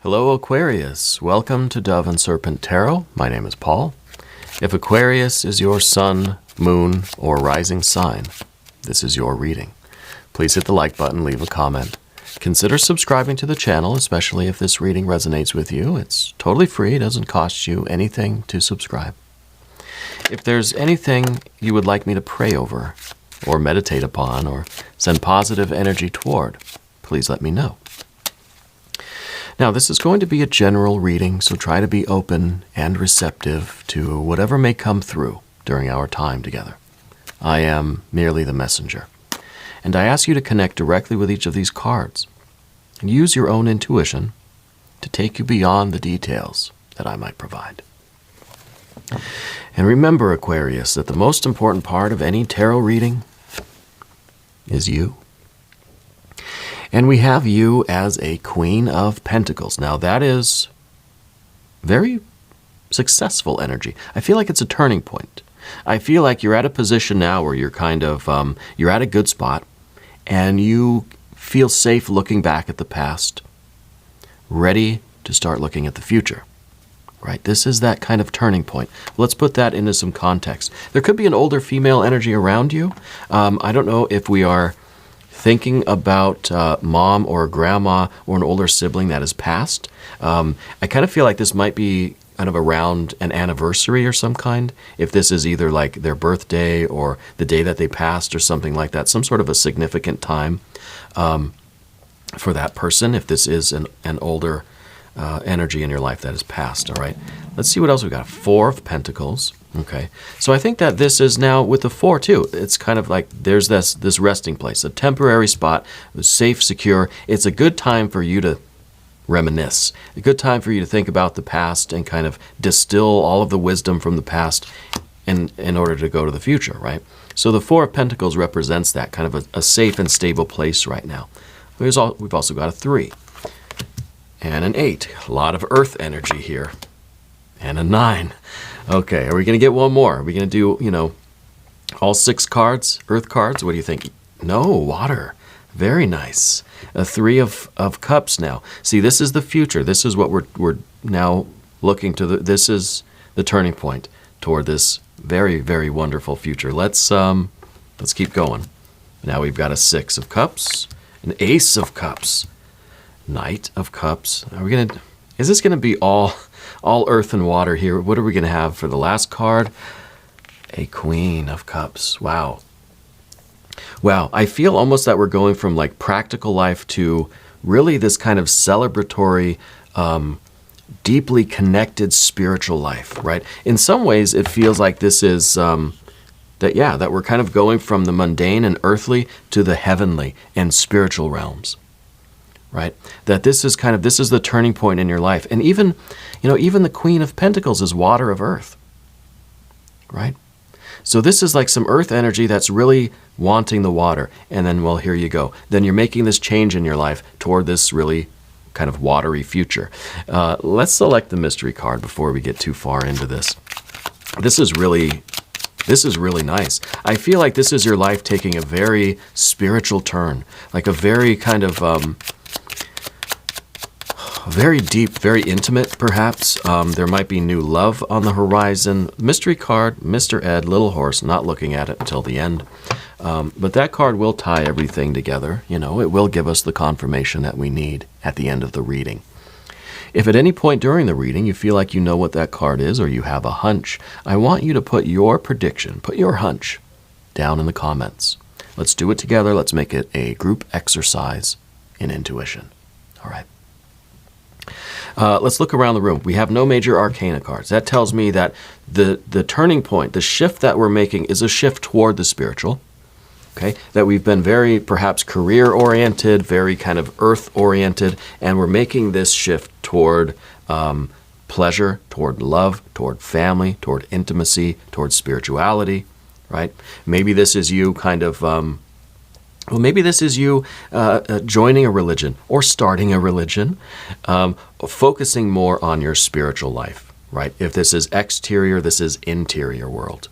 Hello Aquarius, welcome to Dove and Serpent Tarot. My name is Paul. If Aquarius is your sun, moon, or rising sign, this is your reading. Please hit the like button, leave a comment. Consider subscribing to the channel, especially if this reading resonates with you. It's totally free, it doesn't cost you anything to subscribe. If there's anything you would like me to pray over, or meditate upon, or send positive energy toward, please let me know. Now, this is going to be a general reading, so try to be open and receptive to whatever may come through during our time together. I am merely the messenger, and I ask you to connect directly with each of these cards and use your own intuition to take you beyond the details that I might provide. And remember, Aquarius, that the most important part of any tarot reading is you. And we have you as a Queen of Pentacles. Now, that is very successful energy. I feel like it's a turning point. I feel like you're at a position now where you're kind of, you're at a good spot, and you feel safe looking back at the past, ready to start looking at the future. Right? This is that kind of turning point. Let's put that into some context. There could be an older female energy around you. I don't know if we are thinking about mom or grandma or an older sibling that has passed. I kind of feel like this might be kind of around an anniversary or some kind, if this is either like their birthday or the day that they passed or something like that, some sort of a significant time for that person, if this is an older energy in your life that has passed. All right, let's see what else we got. Four of Pentacles. Okay, so I think that this is now with the four too. It's kind of like there's this resting place, a temporary spot, safe, secure. It's a good time for you to reminisce, a good time for you to think about the past and kind of distill all of the wisdom from the past in order to go to the future, right? So the Four of Pentacles represents that kind of a safe and stable place right now. We've also got a 3 and an 8, a lot of earth energy here, and a 9. Okay, are we going to get one more? Are we going to do, all 6 cards, earth cards? What do you think? No, water. Very nice. A 3 of cups now. See, this is the future. This is what we're now looking to. This is the turning point toward this very, very wonderful future. Let's keep going. Now we've got a 6 of cups, an ace of cups, knight of cups. Is this going to be all earth and water here? What are we going to have for the last card? A Queen of Cups. Wow. Wow, I feel almost that we're going from like practical life to really this kind of celebratory, deeply connected spiritual life, right? In some ways, it feels like this is, that we're kind of going from the mundane and earthly to the heavenly and spiritual realms. Right? That this is the turning point in your life. And even the Queen of Pentacles is water of earth. Right? So this is like some earth energy that's really wanting the water. And then, well, here you go. Then you're making this change in your life toward this really kind of watery future. Let's select the mystery card before we get too far into this. This is really nice. I feel like this is your life taking a very spiritual turn, like a very kind of very deep, very intimate, perhaps. There might be new love on the horizon. Mystery card, Mr. Ed, Little Horse, not looking at it until the end. But that card will tie everything together. It will give us the confirmation that we need at the end of the reading. If at any point during the reading you feel like you know what that card is or you have a hunch, I want you to put your prediction, put your hunch down in the comments. Let's do it together. Let's make it a group exercise in intuition. All right. Let's look around the room. We have no major arcana cards. That tells me that the turning point, the shift that we're making is a shift toward the spiritual. Okay? That we've been very perhaps career-oriented, very kind of earth-oriented, and we're making this shift toward pleasure, toward love, toward family, toward intimacy, toward spirituality, right? Maybe this is you kind of maybe this is you joining a religion or starting a religion, focusing more on your spiritual life, right? If this is exterior, this is interior world.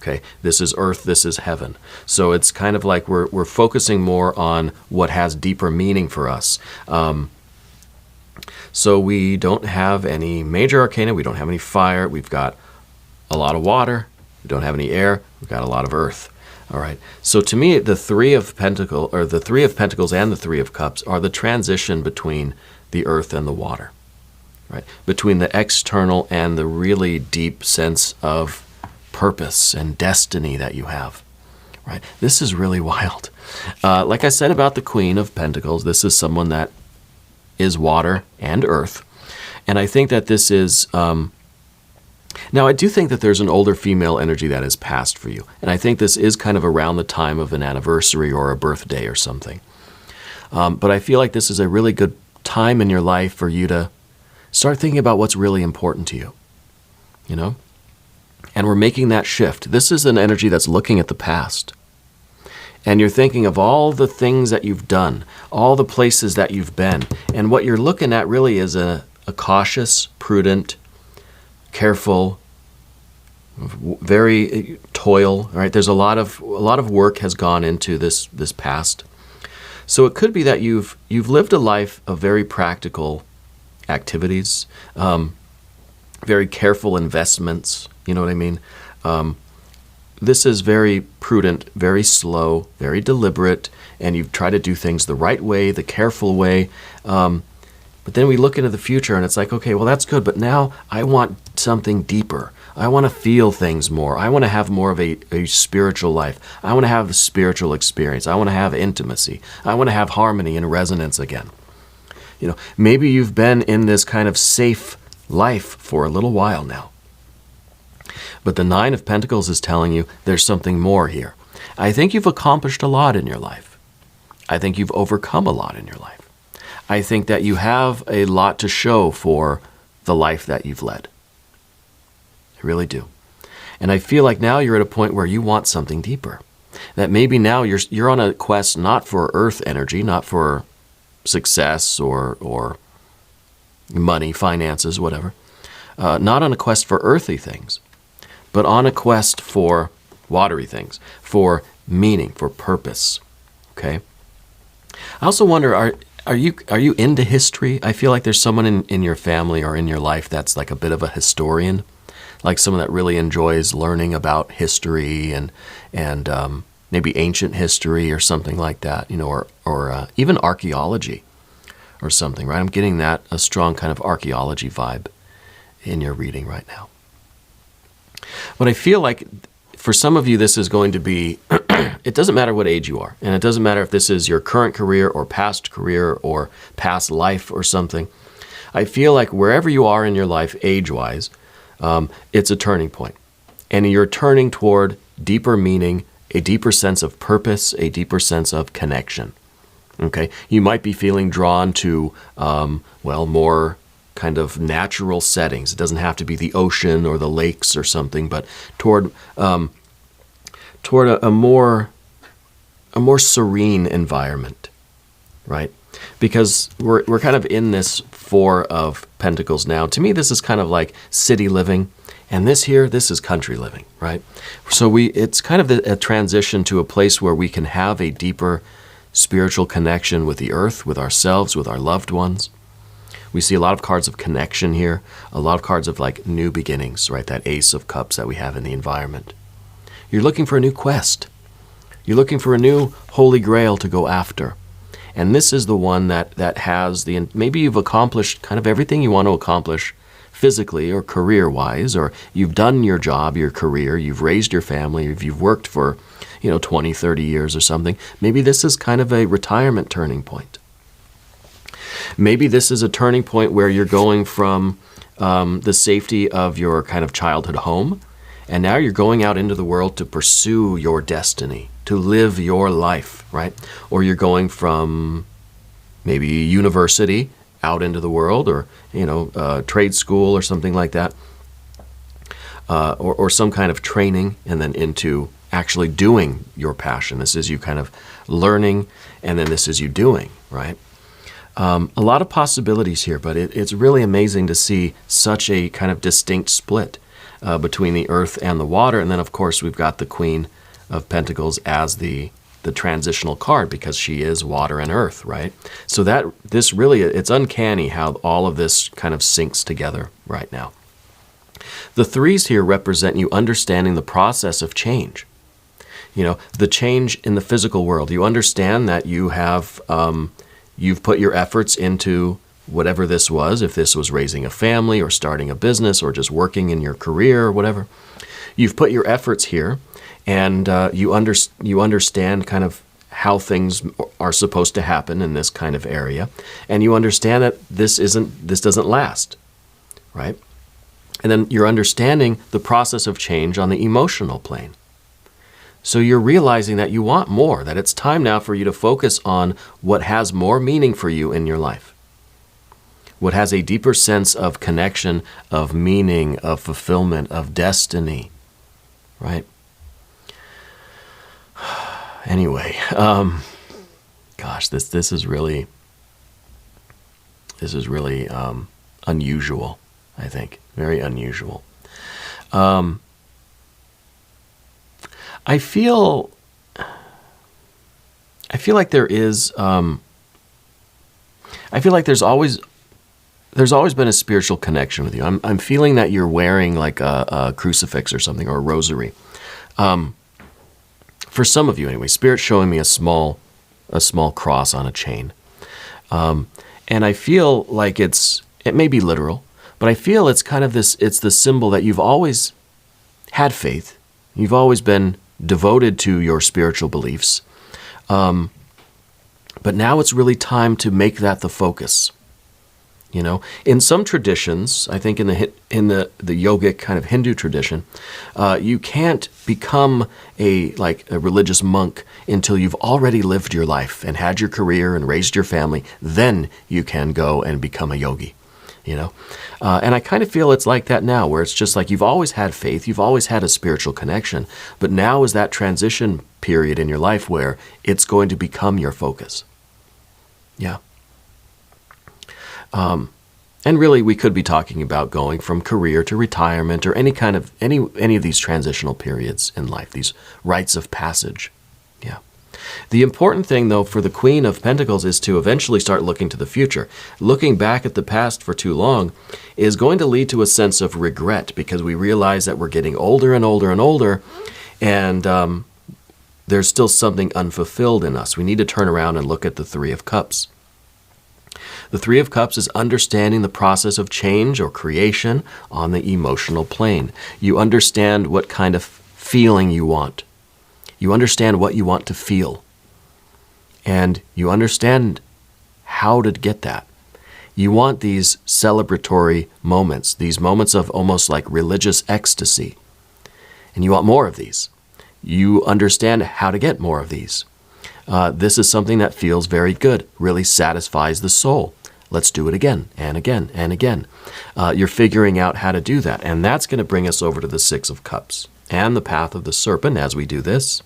Okay, this is earth, this is heaven. So it's kind of like we're focusing more on what has deeper meaning for us. So we don't have any major arcana. We don't have any fire. We've got a lot of water. We don't have any air. We've got a lot of earth. All right. So to me, the Three of Pentacles and the Three of Cups are the transition between the earth and the water, right? Between the external and the really deep sense of purpose and destiny that you have, right? This is really wild. Like I said about the Queen of Pentacles, this is someone that is water and earth. And I think that this is, now I do think that there's an older female energy that is passed for you. And I think this is kind of around the time of an anniversary or a birthday or something. But I feel like this is a really good time in your life for you to start thinking about what's really important to you, you know? And we're making that shift. This is an energy that's looking at the past. And you're thinking of all the things that you've done, all the places that you've been. And what you're looking at really is a cautious, prudent, careful, very toil, right? There's a lot of work has gone into this past. So it could be that you've lived a life of very practical activities, very careful investments, you know what I mean? This is very prudent, very slow, very deliberate, and you've tried to do things the right way, the careful way. But then we look into the future and it's like, okay, well, that's good, but now I want something deeper. I want to feel things more. I want to have more of a spiritual life. I want to have a spiritual experience. I want to have intimacy. I want to have harmony and resonance again. You know, maybe you've been in this kind of safe life for a little while now. But the Nine of Pentacles is telling you there's something more here. I think you've accomplished a lot in your life. I think you've overcome a lot in your life. I think that you have a lot to show for the life that you've led. I really do. And I feel like now you're at a point where you want something deeper. That maybe now you're on a quest not for earth energy, not for success or money, finances, whatever. Not on a quest for earthly things, but on a quest for watery things, for meaning, for purpose. Okay? I also wonder, are you into history? I feel like there's someone in your family or in your life that's like a bit of a historian, like someone that really enjoys learning about history and maybe ancient history or something like that, you know, or even archaeology or something, right? I'm getting that, a strong kind of archaeology vibe in your reading right now. But I feel like for some of you, this is going to be, it doesn't matter what age you are, and it doesn't matter if this is your current career or past life or something. I feel like wherever you are in your life, age-wise, it's a turning point. And you're turning toward deeper meaning, a deeper sense of purpose, a deeper sense of connection. Okay? You might be feeling drawn to, more kind of natural settings. It doesn't have to be the ocean or the lakes or something, but toward a more serene environment, right? Because we're kind of in this Four of Pentacles now. To me, this is kind of like city living, and this is country living, right? So it's kind of a transition to a place where we can have a deeper spiritual connection with the earth, with ourselves, with our loved ones. We see a lot of cards of connection here, a lot of cards of like new beginnings, right? That Ace of Cups that we have in the environment. You're looking for a new quest. You're looking for a new holy grail to go after. And this is the one that has maybe you've accomplished kind of everything you want to accomplish physically or career-wise, or you've done your job, your career, you've raised your family, if you've worked for, 20, 30 years or something. Maybe this is kind of a retirement turning point. Maybe this is a turning point where you're going from the safety of your kind of childhood home, and now you're going out into the world to pursue your destiny, to live your life, right? Or you're going from maybe university out into the world, or trade school or something like that, or some kind of training, and then into actually doing your passion. This is you kind of learning, and then this is you doing, right? A lot of possibilities here, but it's really amazing to see such a kind of distinct split between the earth and the water. And then, of course, we've got the Queen of Pentacles as the the transitional card because she is water and earth, right? So this really, it's uncanny how all of this kind of syncs together right now. The threes here represent you understanding the process of change. You know, the change in the physical world. You understand that you have, you've put your efforts into whatever this was, if this was raising a family or starting a business or just working in your career or whatever. You've put your efforts here, and you understand kind of how things are supposed to happen in this kind of area, and you understand that this doesn't last, right? And then you're understanding the process of change on the emotional plane. So you're realizing that you want more, that it's time now for you to focus on what has more meaning for you in your life, what has a deeper sense of connection, of meaning, of fulfillment, of destiny, right? Anyway, gosh, this is really unusual, I think, very unusual. I feel like there is. I feel like there's always been a spiritual connection with you. I'm feeling that you're wearing like a crucifix or something, or a rosary. For some of you, anyway, Spirit's showing me a small cross on a chain, and I feel like it may be literal, but I feel it's kind of this. It's the symbol that you've always had faith. You've always been devoted to your spiritual beliefs, but now it's really time to make that the focus. You know, in some traditions, I think in the yogic kind of Hindu tradition, you can't become a religious monk until you've already lived your life and had your career and raised your family. Then you can go and become a yogi. You know, and I kind of feel it's like that now, where it's just like you've always had faith, you've always had a spiritual connection, but now is that transition period in your life where it's going to become your focus. Yeah. And really, we could be talking about going from career to retirement, or any of these transitional periods in life, these rites of passage. Yeah. The important thing, though, for the Queen of Pentacles is to eventually start looking to the future. Looking back at the past for too long is going to lead to a sense of regret, because we realize that we're getting older and older and older, and there's still something unfulfilled in us. We need to turn around and look at the Three of Cups. The Three of Cups is understanding the process of change or creation on the emotional plane. You understand what kind of feeling you want. You understand what you want to feel. And you understand how to get that. You want these celebratory moments, these moments of almost like religious ecstasy. And you want more of these. You understand how to get more of these. This is something that feels very good, really satisfies the soul. Let's do it again and again and again. You're figuring out how to do that. And that's going to bring us over to the Six of Cups and the path of the serpent as we do this.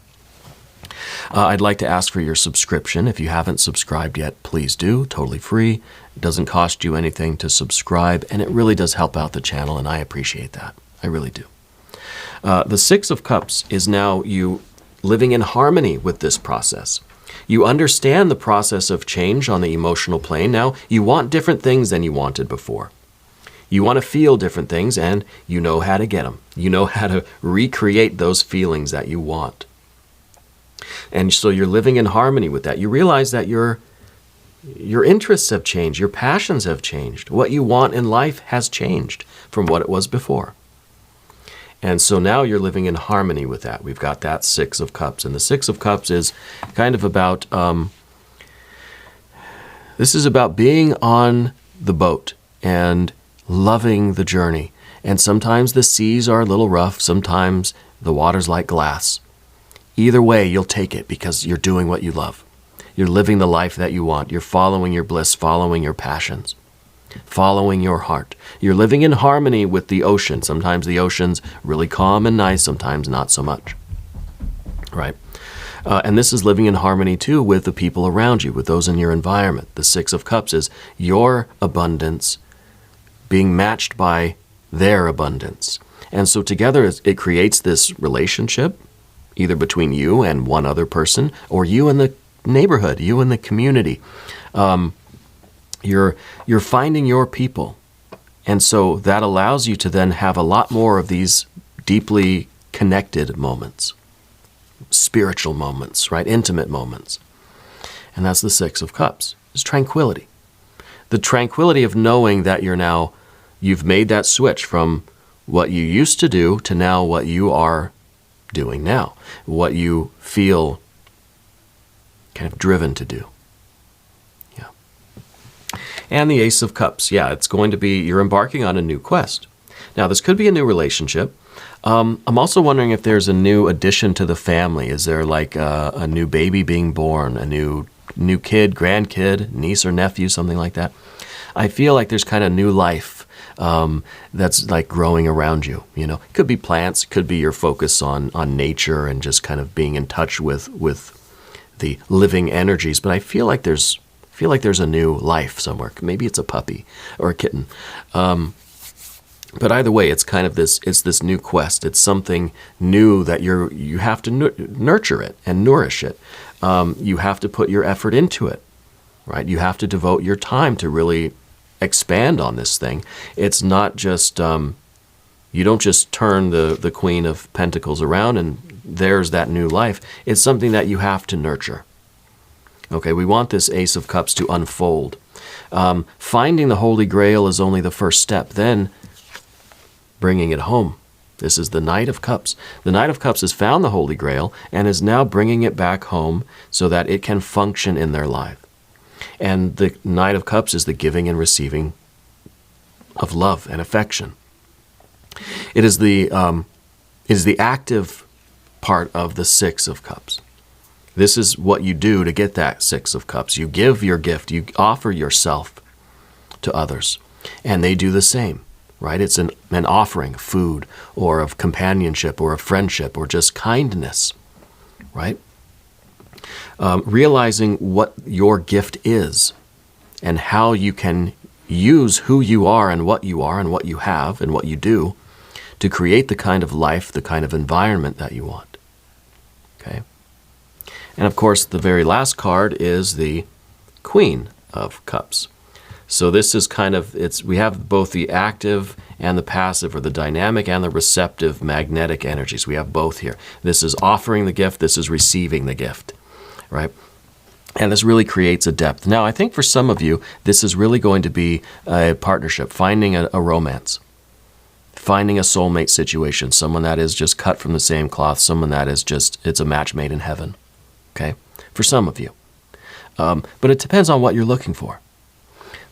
I'd like to ask for your subscription. If you haven't subscribed yet, please do. Totally free. It doesn't cost you anything to subscribe, and it really does help out the channel, and I appreciate that. I really do. The Six of Cups is now you living in harmony with this process. You understand the process of change on the emotional plane. Now, you want different things than you wanted before. You want to feel different things, and you know how to get them. You know how to recreate those feelings that you want. And so you're living in harmony with that. You realize that your interests have changed. Your passions have changed. What you want in life has changed from what it was before. And so now you're living in harmony with that. We've got that Six of Cups. And the Six of Cups is kind of about, this is about being on the boat and loving the journey. And sometimes the seas are a little rough. Sometimes the water's like glass. Either way, you'll take it because you're doing what you love. You're living the life that you want. You're following your bliss, following your passions, following your heart. You're living in harmony with the ocean. Sometimes the ocean's really calm and nice, sometimes not so much, right? And this is living in harmony, too, with the people around you, with those in your environment. The Six of Cups is your abundance being matched by their abundance. And so together it creates this relationship either between you and one other person, or you and the neighborhood, you and the community. You're finding your people. And so that allows you to then have a lot more of these deeply connected moments, spiritual moments, right? Intimate moments. And that's the Six of Cups. It's tranquility. The tranquility of knowing that you've made that switch from what you used to do to now what you are doing now, what you feel kind of driven to do. Yeah. And the Ace of Cups. Yeah, it's going to be, you're embarking on a new quest. Now, this could be a new relationship. I'm also wondering if there's a new addition to the family. Is there like a new baby being born, a new kid, grandkid, niece or nephew, something like that? I feel like there's kind of new life that's like growing around you. You know, it could be plants, it could be your focus on nature and just kind of being in touch with the living energies. But I feel like there's a new life somewhere. Maybe it's a puppy or a kitten. But either way, it's kind of this new quest. It's something new that you have to nurture it and nourish it. You have to put your effort into it, right? You have to devote your time to really expand on this thing. It's not just, you don't just turn the Queen of Pentacles around and there's that new life. It's something that you have to nurture. Okay, we want this Ace of Cups to unfold. Finding the Holy Grail is only the first step. Then bringing it home. This is the Knight of Cups. The Knight of Cups has found the Holy Grail and is now bringing it back home so that it can function in their life. And the Knight of Cups is the giving and receiving of love and affection. It is the active part of the Six of Cups. This is what you do to get that Six of Cups. You give your gift. You offer yourself to others. And they do the same. Right? It's an offering of food or of companionship or of friendship or just kindness, right? Realizing what your gift is and how you can use who you are and what you have and what you do to create the kind of life, the kind of environment that you want. Okay? And of course, the very last card is the Queen of Cups. So this is kind of, we have both the active and the passive, or the dynamic and the receptive magnetic energies. We have both here. This is offering the gift, this is receiving the gift, right? And this really creates a depth. Now, I think for some of you, this is really going to be a partnership, finding a romance, finding a soulmate situation, someone that is just cut from the same cloth, someone that is just, it's a match made in heaven, okay? For some of you. But it depends on what you're looking for.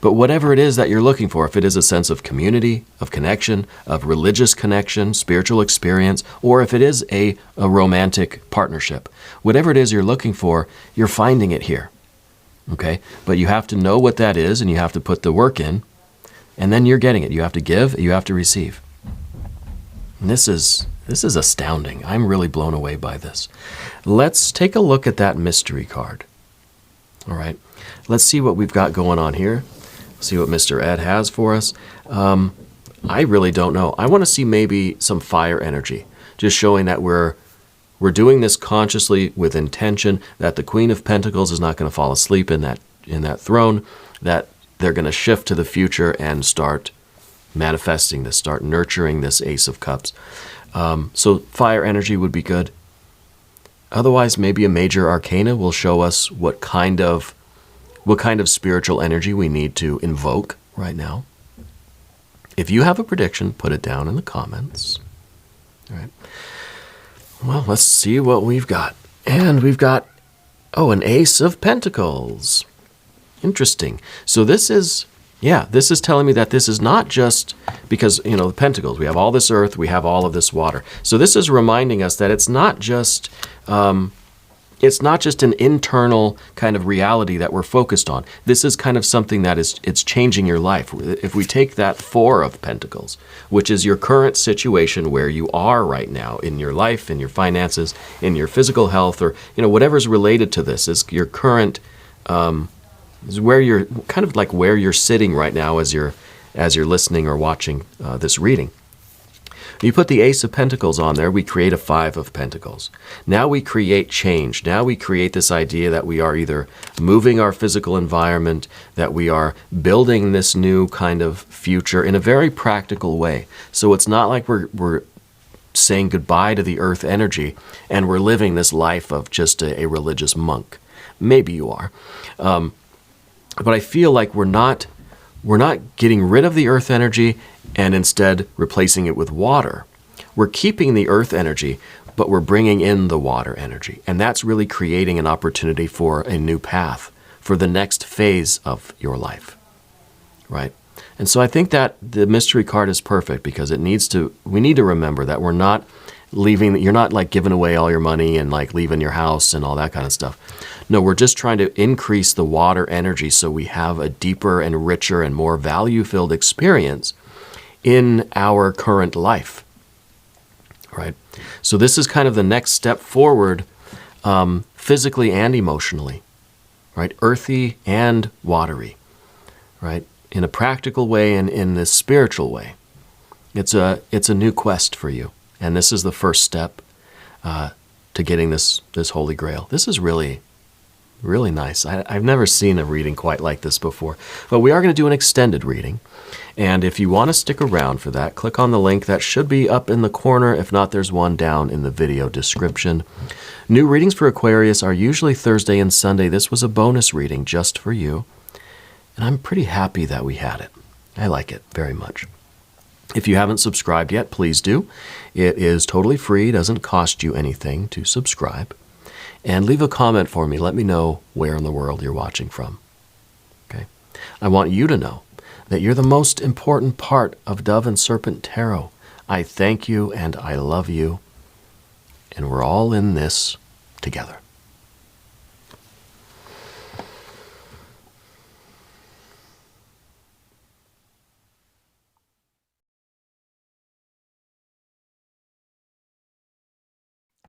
But whatever it is that you're looking for, if it is a sense of community, of connection, of religious connection, spiritual experience, or if it is a romantic partnership, whatever it is you're looking for, you're finding it here. Okay? But you have to know what that is, and you have to put the work in, and then you're getting it. You have to give, you have to receive. And this is astounding. I'm really blown away by this. Let's take a look at that mystery card. All right? Let's see what we've got going on here. See what Mr. Ed has for us. I really don't know. I want to see maybe some fire energy, just showing that we're doing this consciously with intention, that the Queen of Pentacles is not going to fall asleep in that throne, that they're going to shift to the future and start manifesting this, start nurturing this Ace of Cups. So fire energy would be good. Otherwise, maybe a major arcana will show us what kind of spiritual energy we need to invoke right now. If you have a prediction, put it down in the comments. All right. Well, let's see what we've got. And we've got, an Ace of Pentacles. Interesting. So this is telling me that this is not just because, the Pentacles, we have all this earth, we have all of this water. So this is reminding us that it's not just an internal kind of reality that we're focused on. This is kind of something that it's changing your life. If we take that Four of Pentacles, which is your current situation where you are right now in your life, in your finances, in your physical health, or whatever's related to this is your current, is where you're kind of like where you're sitting right now as you're listening or watching this reading. You put the Ace of Pentacles on there, we create a Five of Pentacles. Now we create change. Now we create this idea that we are either moving our physical environment, that we are building this new kind of future in a very practical way. So it's not like we're saying goodbye to the earth energy and we're living this life of just a religious monk. Maybe you are. But I feel like we're not getting rid of the earth energy and instead replacing it with water. We're keeping the earth energy, but we're bringing in the water energy. And that's really creating an opportunity for a new path, for the next phase of your life, right? And so I think that the mystery card is perfect because we need to remember that we're not you're not like giving away all your money and like leaving your house and all that kind of stuff. No, we're just trying to increase the water energy so we have a deeper and richer and more value-filled experience in our current life, right? So this is kind of the next step forward, physically and emotionally, right? Earthy and watery, right? In a practical way and in this spiritual way. It's a new quest for you. And this is the first step to getting this Holy Grail. This is really, really nice. I've never seen a reading quite like this before. But we are going to do an extended reading. And if you want to stick around for that, click on the link. That should be up in the corner. If not, there's one down in the video description. New readings for Aquarius are usually Thursday and Sunday. This was a bonus reading just for you. And I'm pretty happy that we had it. I like it very much. If you haven't subscribed yet, please do. It is totally free, doesn't cost you anything to subscribe. And leave a comment for me. Let me know where in the world you're watching from. Okay? I want you to know that you're the most important part of Dove and Serpent Tarot. I thank you and I love you. And we're all in this together.